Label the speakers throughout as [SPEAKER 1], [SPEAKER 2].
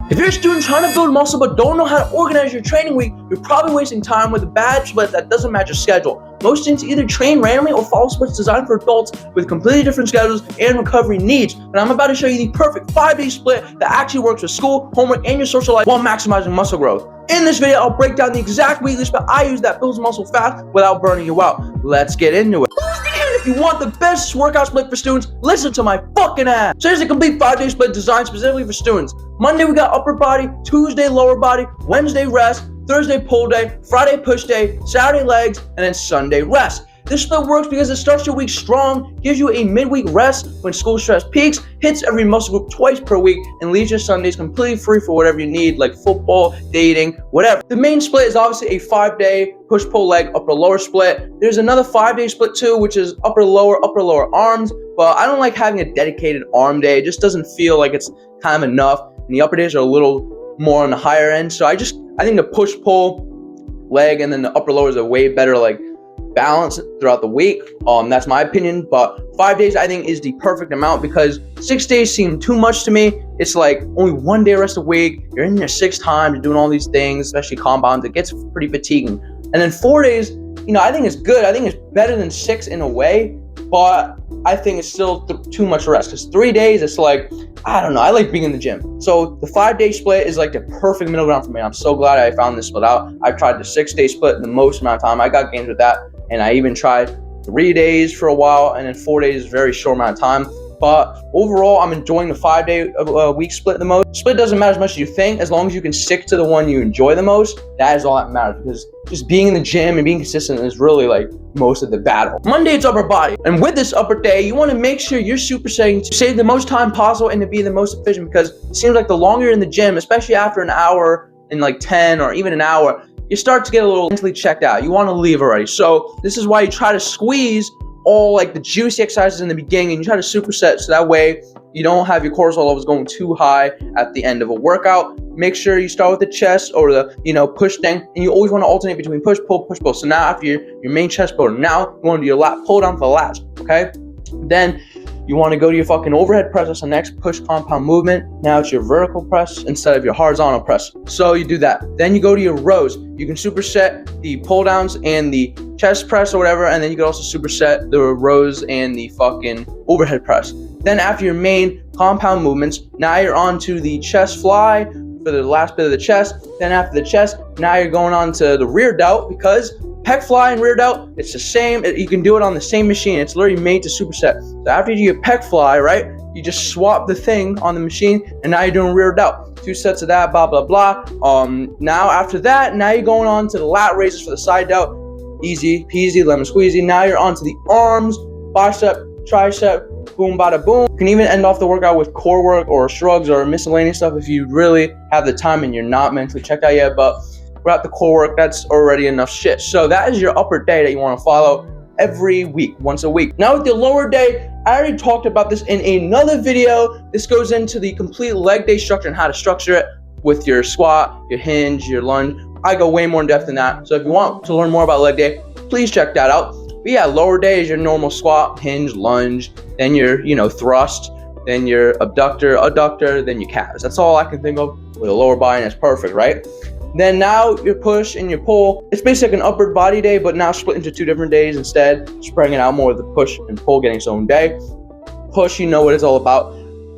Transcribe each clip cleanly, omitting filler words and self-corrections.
[SPEAKER 1] If you're a student trying to build muscle but don't know how to organize your training week, you're probably wasting time with a bad split that doesn't match your schedule. Most students either train randomly or follow splits designed for adults with completely different schedules and recovery needs. But I'm about to show you the perfect 5-day split that actually works with school, homework, and your social life while maximizing muscle growth. In this video, I'll break down the exact weekly split I use that builds muscle fast without burning you out. Let's get into it. If you want the best workout split for students, listen to my fucking ass. So here's a complete 5-day split designed specifically for students. Monday we got upper body, Tuesday lower body, Wednesday rest, Thursday pull day, Friday push day, Saturday legs, and then Sunday rest. This split works because it starts your week strong, gives you a midweek rest when school stress peaks, hits every muscle group twice per week, and leaves your Sundays completely free for whatever you need, like football, dating, whatever. The main split is obviously a 5-day push-pull leg, upper-lower split. There's another 5-day split too, which is upper-lower arms, but I don't like having a dedicated arm day. It just doesn't feel like it's kind of enough, and the upper days are a little more on the higher end. So I think the push-pull leg and then the upper-lower is a way better like balance throughout the week. That's my opinion, but 5 days I think is the perfect amount because 6 days seem too much to me. It's like only 1 day rest a week. You're in there 6 times, you're doing all these things, especially compounds. It gets pretty fatiguing. And then 4 days, I think it's good. I think it's better than 6 in a way, but I think it's still too much rest because 3 days, it's like, I don't know. I like being in the gym. So the 5-day split is like the perfect middle ground for me. I'm so glad I found this split out. I've tried the 6-day split the most amount of time. I got gains with that. And I even tried 3 days for a while, and then 4 days, very short amount of time. But overall, I'm enjoying the 5-day week split the most. Split doesn't matter as much as you think, as long as you can stick to the one you enjoy the most. That is all that matters, because just being in the gym and being consistent is really like most of the battle. Monday, it's upper body. And with this upper day, you want to make sure you're supersetting to save the most time possible and to be the most efficient, because it seems like the longer you're in the gym, especially after an hour and like 10 or even an hour, you start to get a little mentally checked out. You want to leave already. So this is why you try to squeeze all like the juicy exercises in the beginning and you try to superset so that way you don't have your cortisol levels going too high at the end of a workout. Make sure you start with the chest or the push thing, and you always want to alternate between push pull. So now after your main chest pull, now you want to do your lat pull down for the lats, okay? Then you want to go to your fucking overhead press. That's the next push compound movement. Now it's your vertical press instead of your horizontal press. So you do that. Then you go to your rows. You can superset the pull downs and the chest press or whatever, and then you can also superset the rows and the fucking overhead press. Then after your main compound movements, now you're on to the chest fly for the last bit of the chest. Then after the chest, now you're going on to the rear delt, because pec fly and rear delt, it's the same. You can do it on the same machine. It's literally made to superset. So after you do your pec fly, right, you just swap the thing on the machine, and now you're doing rear delt. 2 sets of that, blah, blah, blah. Now after that, now you're going on to the lat raises for the side delt. Easy peasy, lemon squeezy. Now you're on to the arms, bicep, tricep, boom, bada boom. You can even end off the workout with core work or shrugs or miscellaneous stuff if you really have the time and you're not mentally checked out yet, but without the core work, that's already enough shit. So that is your upper day that you want to follow every week, once a week. Now with the lower day, I already talked about this in another video. This goes into the complete leg day structure and how to structure it with your squat, your hinge, your lunge. I go way more in depth than that. So if you want to learn more about leg day, please check that out. But yeah, lower day is your normal squat, hinge, lunge, then your, thrust, then your abductor, adductor, then your calves. That's all I can think of with a lower body, and it's perfect, right? Then now your push and your pull, it's basically like an upper body day, but now split into 2 different days instead, spreading it out more with the push and pull getting its own day. Push, you know what it's all about.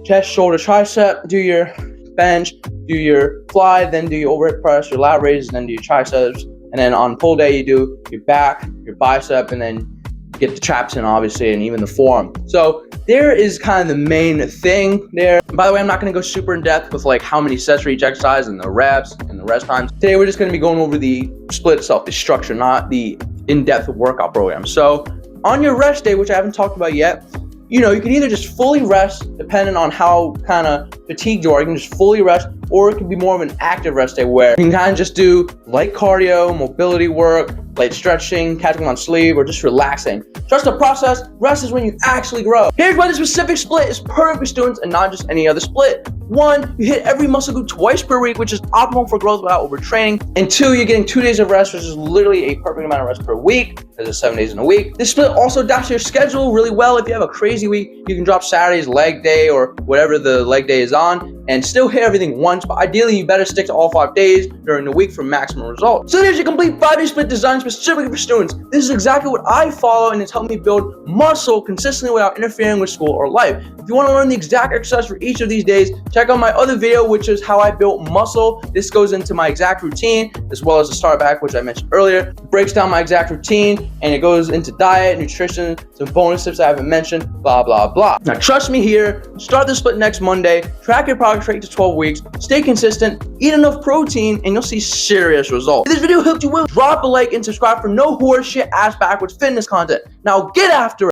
[SPEAKER 1] Chest, shoulder, tricep, do your bench, do your fly, then do your overhead press, your lat raises, then do your triceps. And then on pull day, you do your back, your bicep, and then get the traps in, obviously, and even the forearm. So there is kind of the main thing there. By the way, I'm not going to go super in depth with like how many sets for each exercise and the reps and the rest times. Today, we're just going to be going over the split itself, the structure, not the in-depth workout program. So on your rest day, which I haven't talked about yet, you can either just fully rest, depending on how kind of fatigued you are. You can just fully rest, or it can be more of an active rest day where you can kind of just do light cardio, mobility work, light stretching, catching on sleep, or just relaxing. Trust the process. Rest is when you actually grow. Here's why the specific split is perfect for students and not just any other split. 1, you hit every muscle group twice per week, which is optimal for growth without overtraining. And 2, you're getting 2 days of rest, which is literally a perfect amount of rest per week, because there's 7 days in a week. This split also adapts to your schedule really well. If you have a crazy week, you can drop Saturday's leg day or whatever the leg day is on and still hit everything once, but ideally you better stick to all 5 days during the week for maximum results. So there's your complete 5-day split designed specifically for students. This is exactly what I follow, and it's helped me build muscle consistently without interfering with school or life. If you want to learn the exact exercise for each of these days, check out my other video, which is how I built muscle. This goes into my exact routine as well as the start back, which I mentioned earlier. It breaks down my exact routine and it goes into diet, nutrition, some bonus tips I haven't mentioned, blah, blah, blah. Now trust me here, start the split next Monday, track your progress for 8 to 12 weeks, stay consistent, eat enough protein, and you'll see serious results. If this video helped you well, drop a like and subscribe for no horseshit ass backwards fitness content. Now get after it.